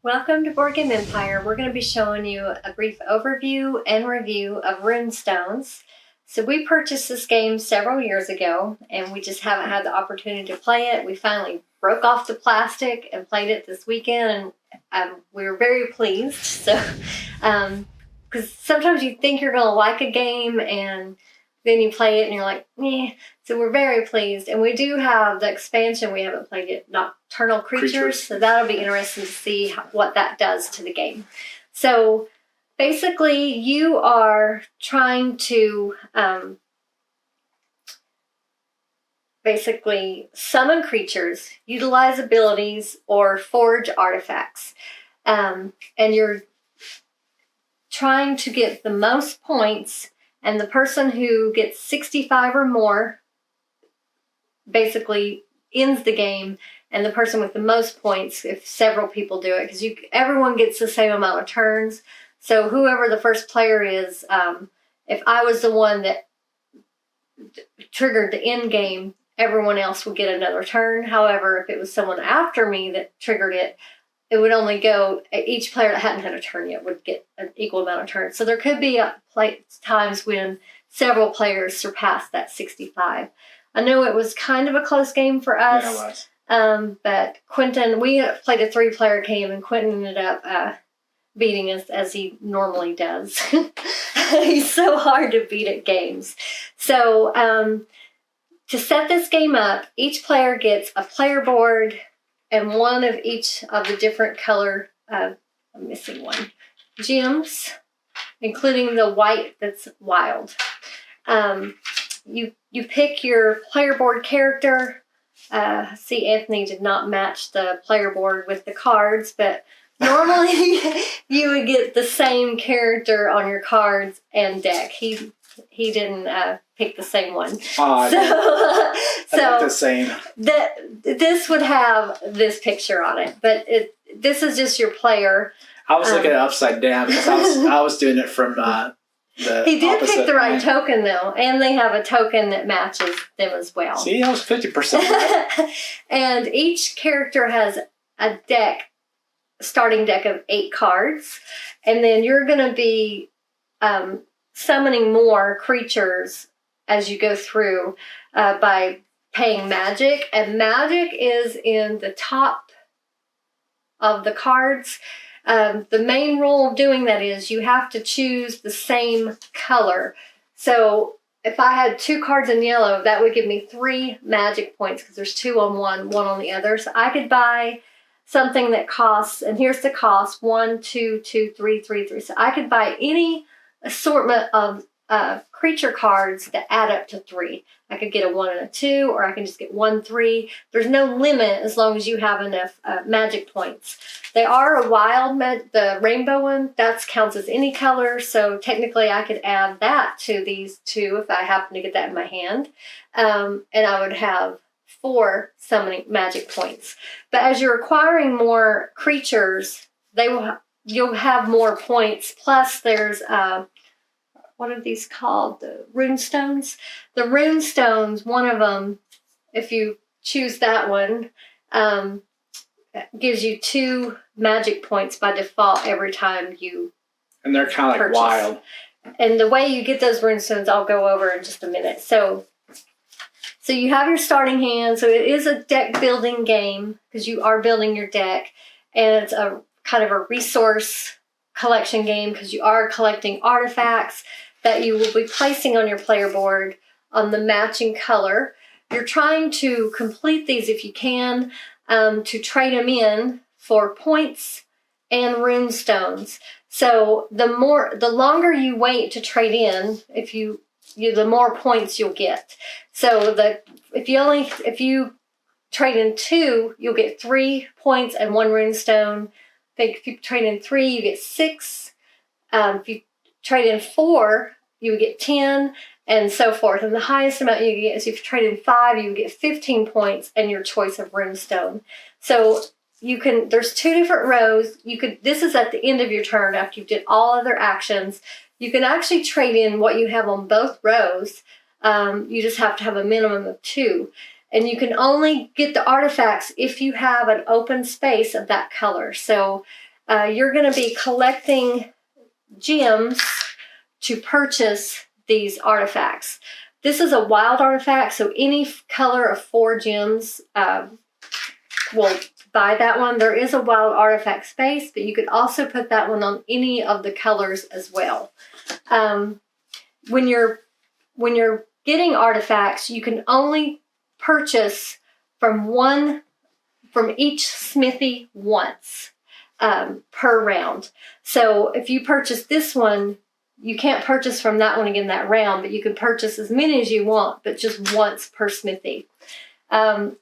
Welcome to Board Game Empire. We're going to be showing you a brief overview and review of Rune Stones. So we purchased this game several years ago, and we just haven't had the opportunity to play it. We finally broke off the plastic and played it this weekend, and we were very pleased. So, because sometimes you think you're going to like a game, and then you play it and you're like, eh. So we're very pleased. And we do have the expansion we haven't played yet, Nocturnal Creatures. So that'll be interesting to see what that does to the game. So basically you are trying to basically summon creatures, utilize abilities, or forge artifacts. And you're trying to get the most points, and the person who gets 65 or more basically ends the game, and the person with the most points, if several people do it, because everyone gets the same amount of turns. So whoever the first player is, if I was the one that triggered the end game, everyone else would get another turn. However, if it was someone after me that triggered it, it would only go, each player that hadn't had a turn yet would get an equal amount of turns. So there could be times when several players surpass that 65. I know it was kind of a close game for us. Yeah, it was. But Quentin, we played a 3-player game, and Quentin ended up beating us as he normally does. He's so hard to beat at games. So to set this game up, each player gets a player board and one of each of the different color, I'm missing one, gems, including the white that's wild. You pick your player board character. See, Anthony did not match the player board with the cards, but normally you would get the same character on your cards and deck. He didn't pick the same one. I like the same. This would have this picture on it, but this is just your player. I was looking at it upside down because I was doing it from the He did opposite pick the right end. token, though, and they have a token that matches them as well. See, I was 50% right. And each character has a starting deck of 8 cards, and then you're going to be summoning more creatures as you go through by paying magic, and magic is in the top of the cards. The main rule of doing that is you have to choose the same color. So if I had 2 cards in yellow, that would give me 3 magic points because there's 2 on one on the other. So I could buy something that costs, and here's the cost, 1, 2, 2, 3, 3, 3. So I could buy any assortment of creature cards that add up to 3. I could get a 1 and a 2, or I can just get 1, 3. There's no limit as long as you have enough magic points. They are a wild, the rainbow one, that counts as any color, so technically I could add that to these 2 if I happen to get that in my hand. And I would have 4 summoning magic points. But as you're acquiring more creatures, you'll have more points. Plus there's what are these called? The Rune Stones? The Rune Stones, one of them, if you choose that one, gives you 2 magic points by default every time you And they're kind of like wild. And the way you get those Rune Stones, I'll go over in just a minute. So you have your starting hand. So it is a deck building game because you are building your deck. And it's a kind of a resource collection game because you are collecting artifacts that you will be placing on your player board on the matching color. You're trying to complete these if you can, to trade them in for points and Rune Stones. So the longer you wait to trade in, the more points you'll get. So if you trade in 2, you'll get 3 points and 1 Rune Stone. If you trade in 3, you get 6. If you trade in 4, you would get 10, and so forth. And the highest amount you get is if you trade in 5, you would get 15 points and your choice of Rune Stone. So there's 2 different rows. This is at the end of your turn after you've did all other actions. You can actually trade in what you have on both rows. You just have to have a minimum of 2. And you can only get the artifacts if you have an open space of that color. So you're going to be collecting gems to purchase these artifacts. This is a wild artifact, so any color of 4 gems will buy that one. There is a wild artifact space, but you could also put that one on any of the colors as well. When you're getting artifacts, you can only purchase from each smithy once per round. So if you purchase this one, you can't purchase from that one again that round, but you can purchase as many as you want, but just once per smithy.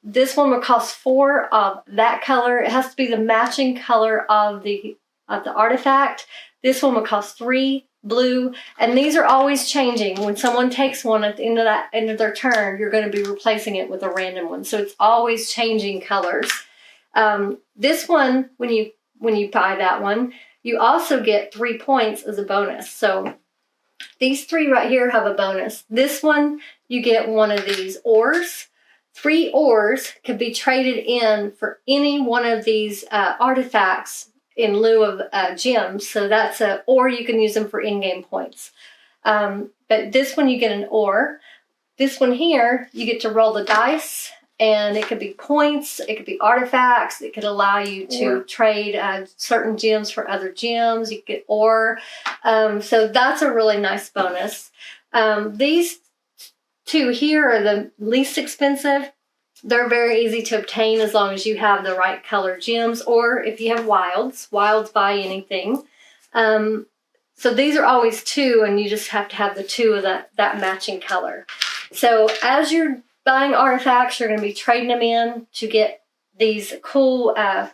This one would cost 4 of that color. It has to be the matching color of the artifact. This one would cost 3 blue, and these are always changing. When someone takes one at the end of their turn, you're going to be replacing it with a random one. So it's always changing colors. This one, when you buy that one, you also get 3 points as a bonus. So these 3 right here have a bonus. This one, you get one of these ores. 3 ores could be traded in for any one of these artifacts in lieu of gems. So that's or you can use them for in-game points. But this one, you get an ore. This one here, you get to roll the dice. And it could be points, it could be artifacts, it could allow you to trade certain gems for other gems, you get ore. So that's a really nice bonus. These 2 here are the least expensive. They're very easy to obtain as long as you have the right color gems, or if you have wilds buy anything. So these are always 2, and you just have to have the 2 of that matching color. So as you're buying artifacts, you're going to be trading them in to get these cool, why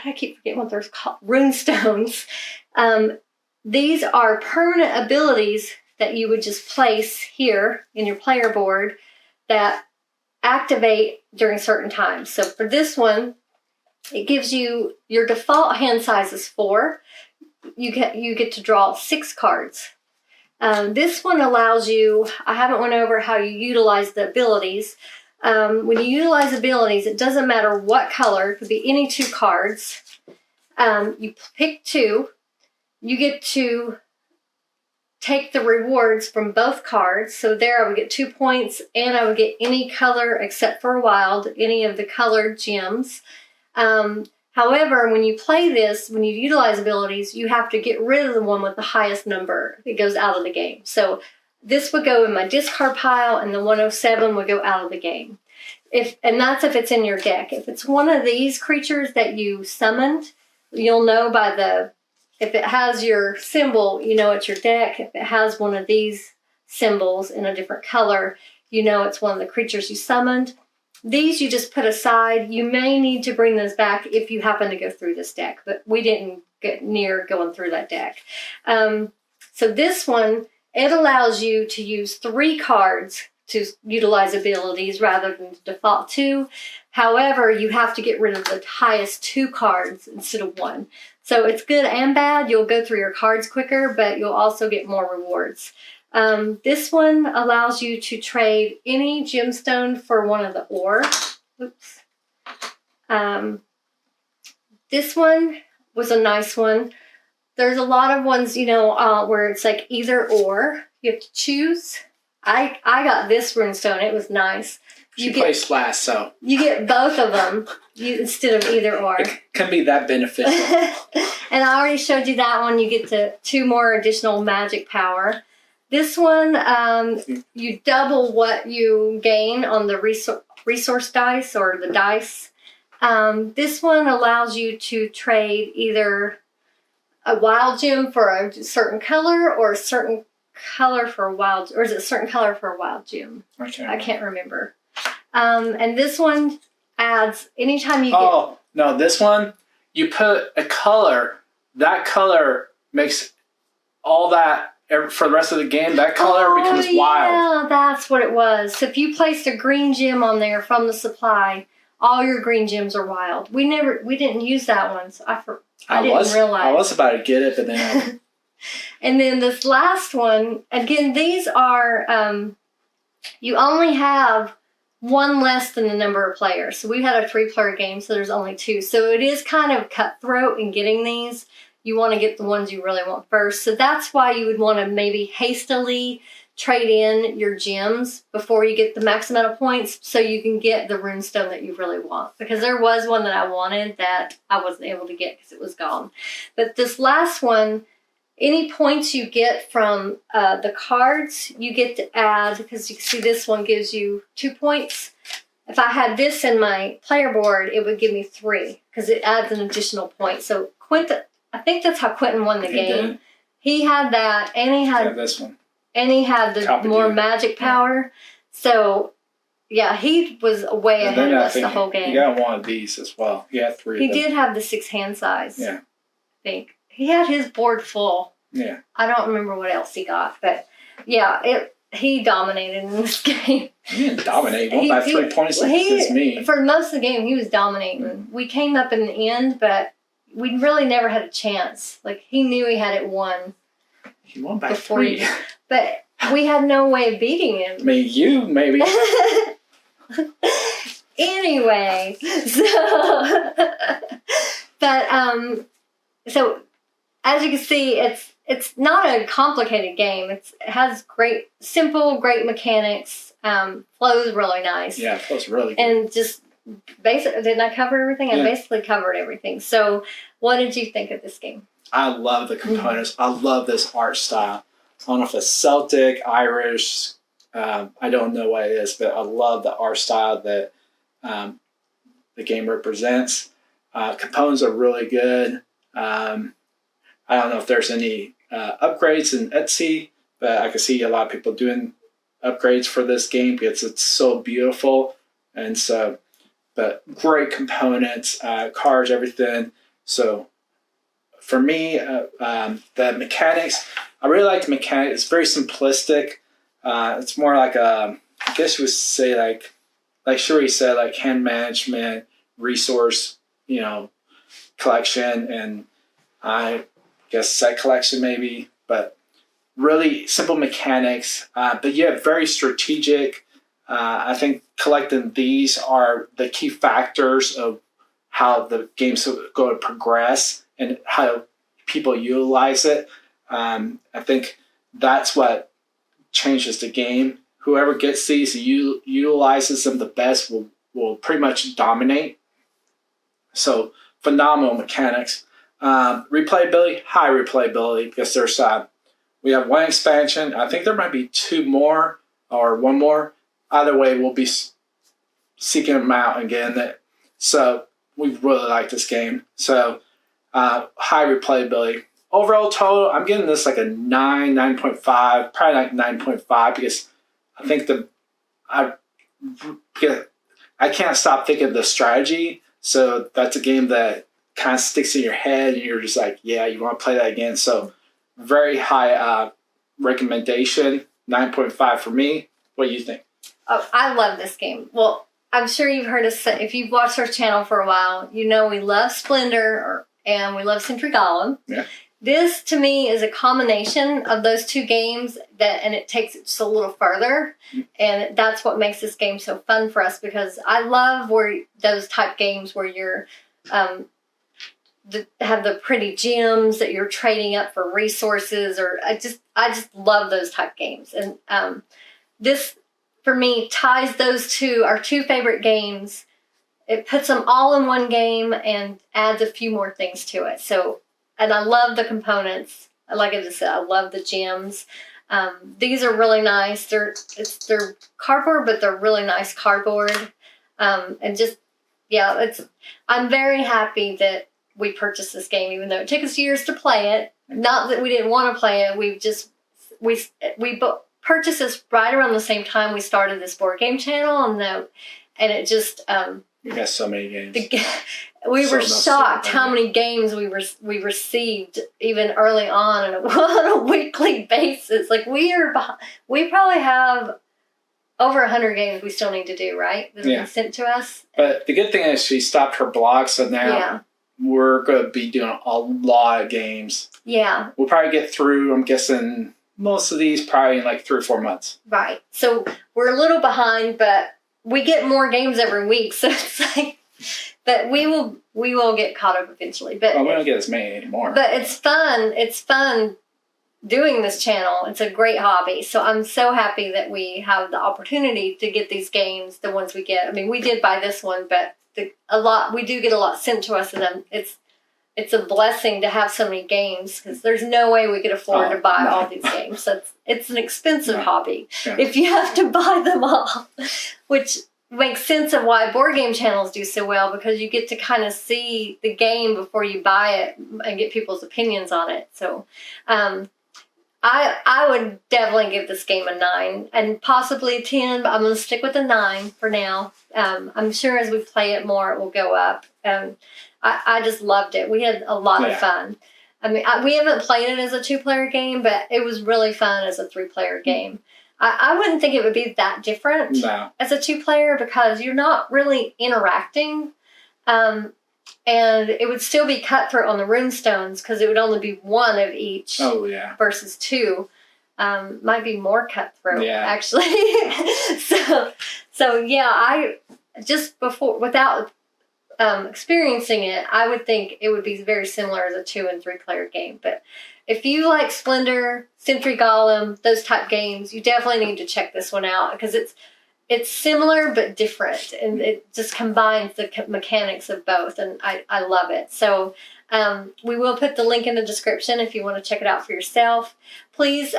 do I keep forgetting what they're called? Rune Stones. These are permanent abilities that you would just place here in your player board that activate during certain times. So for this one, it gives you, your default hand size is 4. You get to draw 6 cards. This one allows you, I haven't went over how you utilize the abilities. When you utilize abilities, it doesn't matter what color, it could be any 2 cards. You pick 2, you get to take the rewards from both cards. So there I would get 2 points, and I would get any color except for wild, any of the colored gems. However, when you play this, when you utilize abilities, you have to get rid of the one with the highest number. It goes out of the game. So this would go in my discard pile, and the 107 would go out of the game. And that's if it's in your deck. If it's one of these creatures that you summoned, you'll know by if it has your symbol, you know it's your deck. If it has one of these symbols in a different color, you know it's one of the creatures you summoned. These you just put aside. You may need to bring those back if you happen to go through this deck, but we didn't get near going through that deck. So this one, it allows you to use 3 cards to utilize abilities rather than the default 2. However, you have to get rid of the highest 2 cards instead of 1. So it's good and bad. You'll go through your cards quicker, but you'll also get more rewards. This one allows you to trade any gemstone for one of the ore. Oops. This one was a nice one. There's a lot of ones, where it's like either or. You have to choose. I got this runestone. It was nice. She placed last, so you get both of them instead of either or. It can be that beneficial. And I already showed you that one. You get 2 more additional magic power. This one, you double what you gain on the resource dice or the dice. This one allows you to trade either a wild gem for a certain color or a certain color for a wild, or is it a certain color for a wild gem? I can't remember. And this one adds anytime you get... Oh, no, this one, you put a color. That color makes all that, for the rest of the game, that color becomes wild. Yeah, that's what it was. So if you placed a green gem on there from the supply, all your green gems are wild. We didn't use that one, so I didn't realize. I was about to get it, but then... And then this last one, again, these are, you only have one less than the number of players. So we had a 3-player game, so there's only 2. So it is kind of cutthroat in getting these. You want to get the ones you really want first. So that's why you would want to maybe hastily trade in your gems before you get the max amount of points so you can get the rune stone that you really want. Because there was one that I wanted that I wasn't able to get because it was gone. But this last one, any points you get from the cards, you get to add, because you can see this one gives you 2 points. If I had this in my player board, it would give me 3 because it adds an additional point. So Quentin, I think that's how Quentin won the game. He had that, and he had this one. And he had the more magic power. So, yeah, he was way ahead of us the whole game. He got one of these as well. He had 3 of them. He did have the 6 hand size. Yeah. I think. He had his board full. Yeah. I don't remember what else he got. But, yeah, he dominated in this game. He didn't dominate. He won by 3 points against me. For most of the game, he was dominating. We came up in the end, but we really never had a chance. Like, he knew he had it won. He won by 3. But we had no way of beating him. I mean, you maybe. Anyway, so as you can see, it's not a complicated game. It has great mechanics. Flows really nice. Yeah, it flows really good. And just basically, didn't I cover everything? Yeah. I basically covered everything. So, what did you think of this game? I love the components. I love this art style. I don't know if it's Celtic, Irish. I don't know what it is, but I love the art style that the game represents. Components are really good. I don't know if there's any upgrades in Etsy, but I can see a lot of people doing upgrades for this game because it's so beautiful. And so, but great components, cards, everything. So for me, the mechanics, I really like the mechanics. It's very simplistic. It's more like I guess you would say like Shuri said, like hand management, resource, collection, and I guess set collection maybe, but really simple mechanics. But yeah, very strategic. I think collecting these are the key factors of how the game's going to progress and how people utilize it. I think that's what changes the game. Whoever gets these and utilizes them the best will pretty much dominate. So phenomenal mechanics. Replayability, high replayability, because there's we have 1 expansion. I think there might be 2 more or 1 more. Either way, we'll be seeking them out and getting it. So we really like this game. So high replayability. Overall total, I'm giving this like a 9.5, probably like 9.5 because I think I can't stop thinking of the strategy. So that's a game that kind of sticks in your head and you're just like, yeah, you want to play that again. So very high recommendation, 9.5 for me. What do you think? Oh, I love this game. Well, I'm sure you've heard us say, if you've watched our channel for a while, you know we love Splendor and we love Sentry Golem. Yeah. This, to me, is a combination of those 2 games, and it takes it just a little further. And that's what makes this game so fun for us, because I love those type games where you're have the pretty gems that you're trading up for resources, or I just love those type games. And this, for me, ties those 2, our 2 favorite games. It puts them all in one game and adds a few more things to it. So. And I love the components. Like I just said, I love the gems. These are really nice. They're cardboard, but they're really nice cardboard. And just, yeah, I'm very happy that we purchased this game, even though it took us years to play it. Not that we didn't want to play it. We purchased this right around the same time we started this board game channel, and it just. We got so many games. We were shocked how many games we received even early on on a weekly basis. Like we probably have over 100 games we still need to do, right? That have been sent to us. But the good thing is she stopped her blog, so now we're going to be doing a lot of games. Yeah. We'll probably get through, I'm guessing, most of these probably in like 3 or 4 months. Right. So we're a little behind, but we get more games every week, so it's like, but we will get caught up eventually. But we don't get as many anymore. But it's fun. It's fun doing this channel. It's a great hobby. So I'm so happy that we have the opportunity to get these games, the ones we get. I mean, we did buy this one, but we do get a lot sent to us, and it's a blessing to have so many games, because there's no way we could afford to buy all these games. So it's an expensive hobby if you have to buy them all, which makes sense of why board game channels do so well, because you get to kind of see the game before you buy it and get people's opinions on it. So I would definitely give this game a 9 and possibly a 10, but I'm going to stick with a 9 for now. I'm sure as we play it more, it will go up. I just loved it. We had a lot of fun. I mean, we haven't played it as a 2-player game, but it was really fun as a 3-player game. I wouldn't think it would be that different as a 2-player, because you're not really interacting. And it would still be cutthroat on the Rune Stones, because it would only be 1 of each versus 2. Might be more cutthroat, actually. so yeah, I just without experiencing it, I would think it would be very similar as a 2- and 3-player game. But if you like Splendor, Sentry Golem, those type games, you definitely need to check this one out, because it's similar but different, and it just combines the mechanics of both, and I love it. So we will put the link in the description if you want to check it out for yourself. Please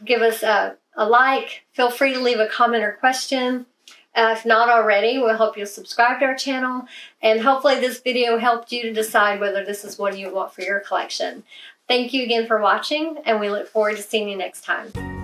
give us a like. Feel free to leave a comment or question. If not already, we'll help you subscribe to our channel, and hopefully this video helped you to decide whether this is one you want for your collection. Thank you again for watching, and we look forward to seeing you next time.